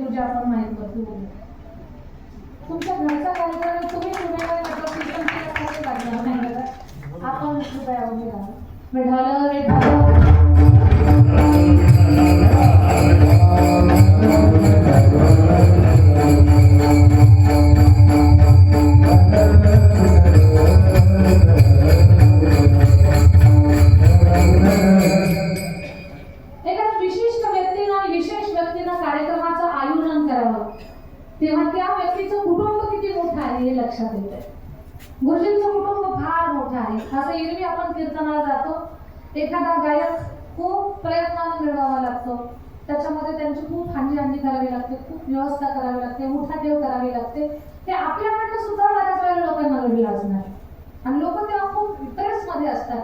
तुझ्या आपण माहिती करतो तुमच्या घरचा कार्यक्रम तुम्ही आपण कृपया उभे राहा. तेव्हा त्या व्यक्तीचं कुटुंब किती मोठं आहे हे लक्षात येतं. गुरुजींचं कुटुंब फार मोठं आहे. असं एरवी आपण कीर्तनाला जातो, एखादा गायक खूप प्रयत्नाने मिळवावा लागतो, त्याच्यामध्ये त्यांची खूप हांजी करावी लागते, खूप व्यवस्था करावी लागते, उठाठेव करावी लागते. ते आपल्याकडनं सुद्धा बऱ्याच वेळेला लोकांना वेगळी असणार आणि लोक तेव्हा खूप इंटरेस्टमध्ये असतात,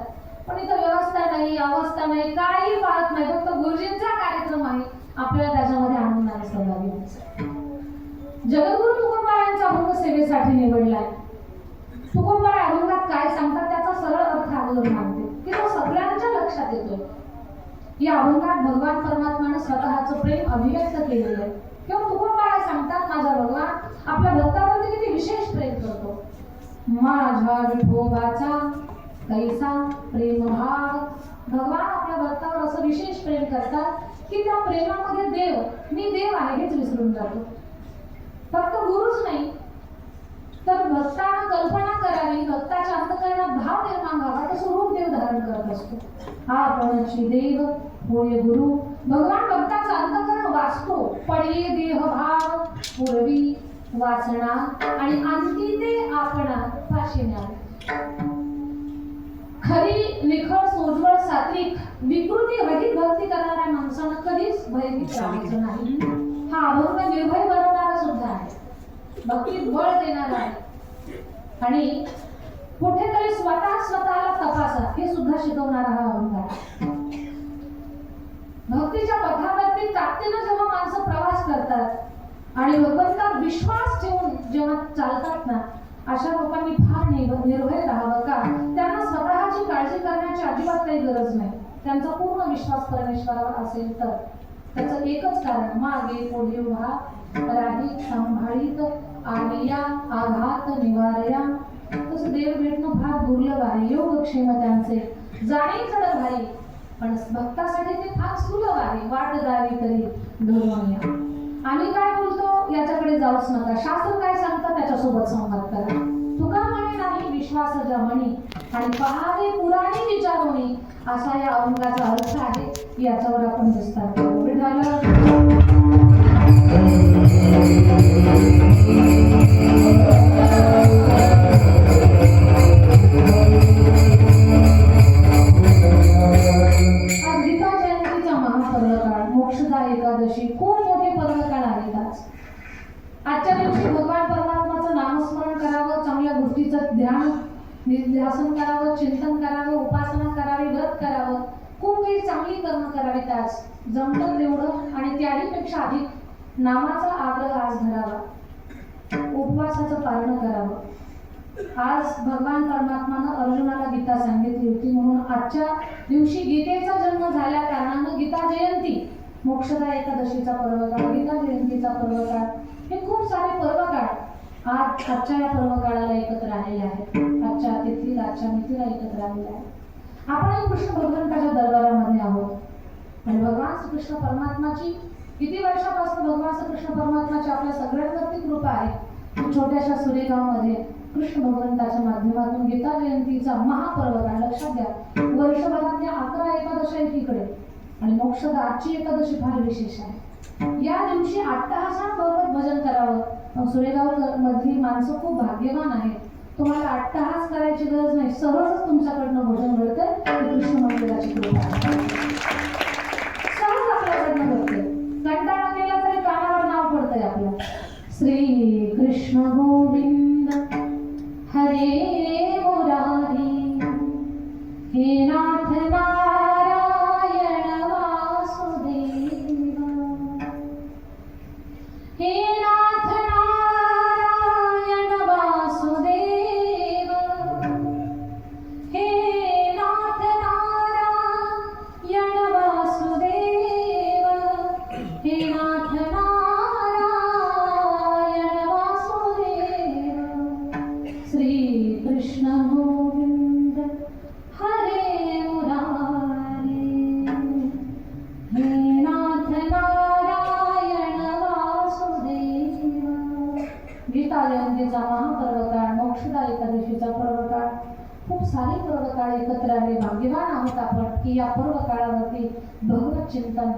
पण इथं व्यवस्था नाही, अवस्था नाही, काही पाहत नाही. फक्त गुरुजींचा कार्यक्रम आहे, आपल्याला त्याच्यामध्ये आनंदाने सहभागी व्हायचं. जगद्गुरु तुकोबारायांचा अभंग सेवेसाठी निवडलाय. तुकोबाराय अभंगात काय सांगतात त्याचा सरळ अर्थ अगोदर मानते की तो सगळ्यांच्या लक्षात येतोय. या अभंगात भगवान परमात्म्याने स्वतःचं प्रेम अभिव्यक्त केलेलं आहे. किंवा तुकोबाराय सांगतात माझा भगवान आपल्या भक्तावरती किती विशेष प्रेम करतो. माझ्या विठोबाचा कैसा प्रेम भाव. भगवान आपल्या भक्तावर असं विशेष प्रेम करतात की त्या प्रेमामध्ये देव, मी देव आहे हेच विसरून जातो. फक्त गुरुच नाही तर भक्तांना कल्पना करावी, भक्ताच्या अंतःकरणात भाव निर्माण व्हावा, तसं रूप देव धारण करत असतो. आपणची देव होय गुरु. भगवान भक्ताचं अंतःकरण वाचतो. पडिये देह भाव पूर्वी वाचना आणि अंती ते आपणा पाशिन्या. खरी निखळ सोज्वळ सात्विक विकृती रहित भक्ती करणाऱ्या माणसानं कधीच भयभीत राहायचं नाही. हा अभंग निर्भय बनवणारा सुद्धा आहे, भक्तीत बळ देणारा आहे आणि कुठेतरी स्वतःला तपासा हे सुद्धा शिकवणारा हा अभंग आहे. भक्तीच्या पथावरती ताकदीनं जेव्हा माणसं प्रवास करतात आणि भगवंतावर विश्वास ठेवून जेव्हा चालतात ना, अशा लोकांनी फार निर्भय राहावं. का त्यांना स्वतःची काळजी करण्याची अजिबात काही गरज नाही. त्यांचा पूर्ण विश्वास परमेश्वरावर असेल तर त्याचं एकच कारण, मागे पुढे उभा राही सांभाळीत आलिया आघात निवारया. तसं देव भेटणं फार दुर्लभ आहे. योगक्षेम त्यांचे जाणे चढ भारी, पण भक्तासाठी ते फार सुलभ आहे. वाट दावी तरी धरून या. आम्ही काय बोलतो याच्याकडे जाऊच नका. शास्त्र काय सांगतं त्याच्यासोबत संवाद करा. तुका म्हणे नाही विश्वास जमणी आणि पहावे पुराणी विचारोनी, असा या अभंगाचा अर्थ आहे. याच्यावर आपण विस्तार करू. मोक्षदा एकादशी खूप मोठे पर्वकाळ आहेत. आजच्या दिवशी भगवान परमात्माचं नामस्मरण करावं, चांगल्या गोष्टीचं ध्यान ध्यासन करावं, चिंतन करावं, उपासना करावी, व्रत करावं, खूप काही चांगली कर्म करावीत. आज जमतं तेवढं आणि त्याहीपेक्षा अधिक नामाचा आग्रह आज धरावा, उपवासाचं पालन करावं. आज भगवान परमात्मानं अर्जुनाला गीता सांगितली होती, म्हणून आजच्या दिवशी गीतेचा जन्म झाल्या कारणानं गीता जयंती, मोक्षदा एकादशीचा पर्वकाळ, गीता जयंतीचा पर्वकाळ, हे खूप सारे पर्वकाळ आजच्या या पर्वकाळाला एकत्र आलेले आहेत. आजच्या तिथीला, आजच्या मितीला एकत्र आलेले आहेत. आपण कृष्ण भगवंताच्या दरबारामध्ये आहोत आणि भगवान श्रीकृष्ण परमात्माची किती वर्षापासून भगवान श्रीकृष्ण परमात्माची आपल्या सगळ्यांवरती कृपा आहे. छोट्याशा सुरेगावमध्ये कृष्ण भगवंताच्या माध्यमातून गीता जयंतीचा महापर्वकाळ, लक्षात घ्या, वर्षभरातल्या 11 एकादशी एकीकडे आणि मोक्षदा आजची एकादशी फार विशेष आहे. या दिवशी अट्टहासात भगवत भजन करावं. सुरेगाव मधली माणसं खूप भाग्यवान आहेत. तुम्हाला अट्टहास करायची गरज नाही, सहजच तुमच्याकडनं भजन घडतंय. कृष्ण मंदिराची कृपा सहज आपल्याकडनं घडते. कंटाळा केला तरी कानावर नाव पडतंय आपलं, श्री कृष्ण गोविंद हरे मुरारी, हे नाथ नारायण वासुदेव, हे नाथ नारायण वासुदेव, हे नाथ नारायण वासुदेव, हे नाथ नारायण गुरुजीचा पर्वकाळ, खूप सारे पर्वकाळ एकत्र आले. भाग्यवान आहोत आपण की या पर्व काळावरती भगवत चिंतन,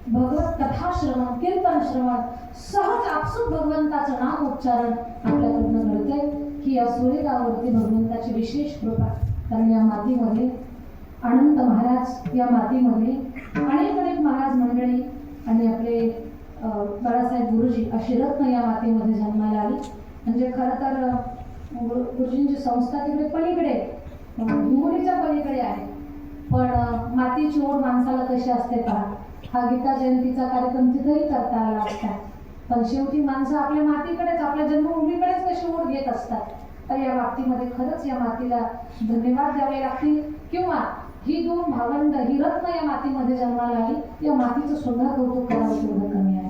भगवत कथा श्रवण, कीर्तन श्रवण, सहज आपसूक भगवंताचं नाम उच्चारण आपल्याकडनं घडतंय की या सूर्यगावरती भगवंताची विशेष कृपा. कारण या मातीमध्ये अनंत महाराज, या मातीमध्ये अनेक महाराज मंडळी आणि आपले बाळासाहेब गुरुजी अशी रत्न या मातीमध्ये जन्माला आली. म्हणजे खरं तर गुरुजींची संस्था तिकडे पलीकडे, हिंगोलीच्या पलीकडे आहे, पण मातीची ओढ माणसाला कशी असते पहा. हा गीता जयंतीचा कार्यक्रम तिथेही करता आला असता, पण शेवटी माणसं आपल्या मातीकडेच, आपल्या जन्मभूमीकडेच कशी ओढ घेत असतात. तर या बाबतीमध्ये खरंच या मातीला धन्यवाद द्यावे लागतील, किंवा ही दोन भावंड, ही रत्न या मातीमध्ये जन्माला आली, या मातीचं सुद्धा कौतुक करावं तेवढं कमी आहे.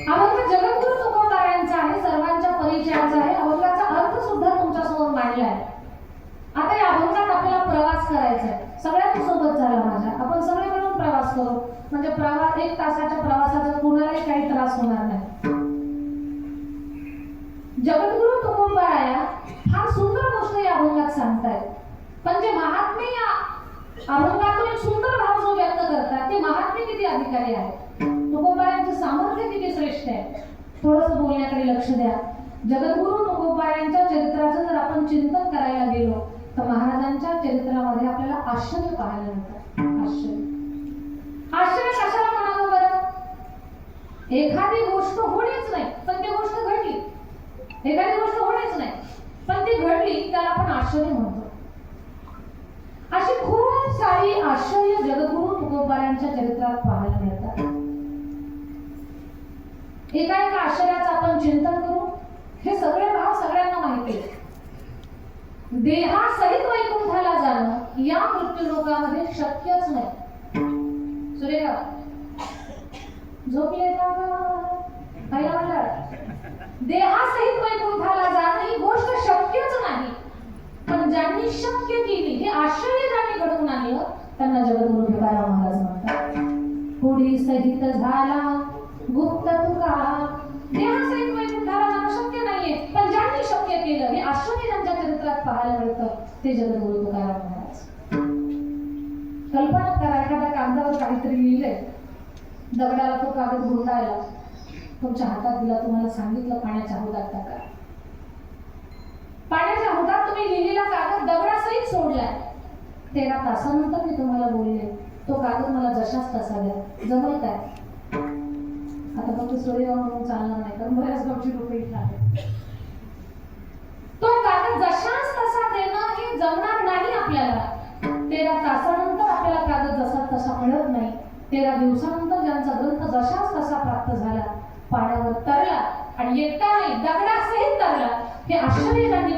अभंग जगद्गुरु तुकोबारायांचा आहे, सर्वांच्या परिचयाचा आहे. अभंगाचा अर्थ सुद्धा तुमच्यासमोर मांडला आहे. आता या अभंगात आपल्याला प्रवास करायचा आहे. सगळ्यांसोबत झाला माझ्या, आपण सगळे मिळून प्रवास करू. म्हणजे प्रवास, 1 तासाच्या प्रवासाचा कोणालाही काही त्रास होणार नाही. जगद्गुरु तुकोबाराया फार सुंदर गोष्ट या अभंगात सांगतायत, पण जे महात्मे या अभंगातून एक सुंदर भाव जो व्यक्त करतात, ते महात्मे किती अधिकारी आहेत, तुकोबारायांचं सामर्थ्य किती श्रेष्ठ आहे. थोडंसं बोलण्याकडे लक्ष द्या. जगद्गुरु तुकोबारायांच्या चरित्राचं जर आपण चिंतन करायला गेलो तर महाराजांच्या चरित्रामध्ये आपल्याला आश्चर्य पाहायला मिळतं. आश्चर्य कशाला म्हणावं बरं? एखादी गोष्ट होणीच नाही पण ती गोष्ट घडली, एखादी गोष्ट होणीच नाही पण ती घडली, त्याला आपण आश्चर्य म्हणतो. अशी खूप सारी आश्चर्य जगद्गुरु तुकोबारायांच्या चरित्रात पाहायला मिळतात. एका आश्चर्याचं आपण चिंतन करू. हे सगळे भाव सगळ्यांना माहिती आहे. देहासहित वैकुंठाला जाणं या मृत्यूलोकामध्ये शक्यच नाही. सूर्यगाव झोपले का पहिला म्हणलं, देहासहित वैकुंठाला जाणं ही गोष्ट शक्यच नाही, पण ज्यांनी शक्य केली, हे आश्चर्य ज्यांनी घडवून आणलं, त्यांना जगद्गुरु तुकाराम महाराज म्हणतात. पुढी सहित झाला गुप्त तुका. देहासहित वैकुंठाला जाणं शक्य नाहीये, पण ज्यांनी शक्य केलं, हे आश्चर्य ज्यांच्या चरित्रात पाहायला मिळतं, ते जगद्गुरु तुकाराम महाराज. कल्पना करा, एखाद्या कागदावर काहीतरी लिहिलंय, दगडाला तो कागद गुंडाळला, तुमच्या हातात दिला, तुम्हाला सांगितलं पाण्याच्या हौदात टाका. पाण्याच्या हौदात तुम्ही लिहिलेला कागद दगडासहित सोडलाय. 13 तासानंतर मी तुम्हाला बोलले, तो कागद मला जशाच तसा द्या. जमल काय? आता फक्त सूर्यगाव म्हणून चालणार नाही, कारण बऱ्याच गावची लोक इथे आहेत. तो कागद जशाच तसा देणं हे जमणार नाही आपल्याला. 13 तासानंतर आपल्याला कागद जसा तसा मिळत नाही. 13 दिवसानंतर ज्यांचा ग्रंथ जशाच तसा प्राप्त झाला, पाण्यावर तरला आणि एकटा नाही दगडासहित तरला, हे आश्चर्य त्यांनी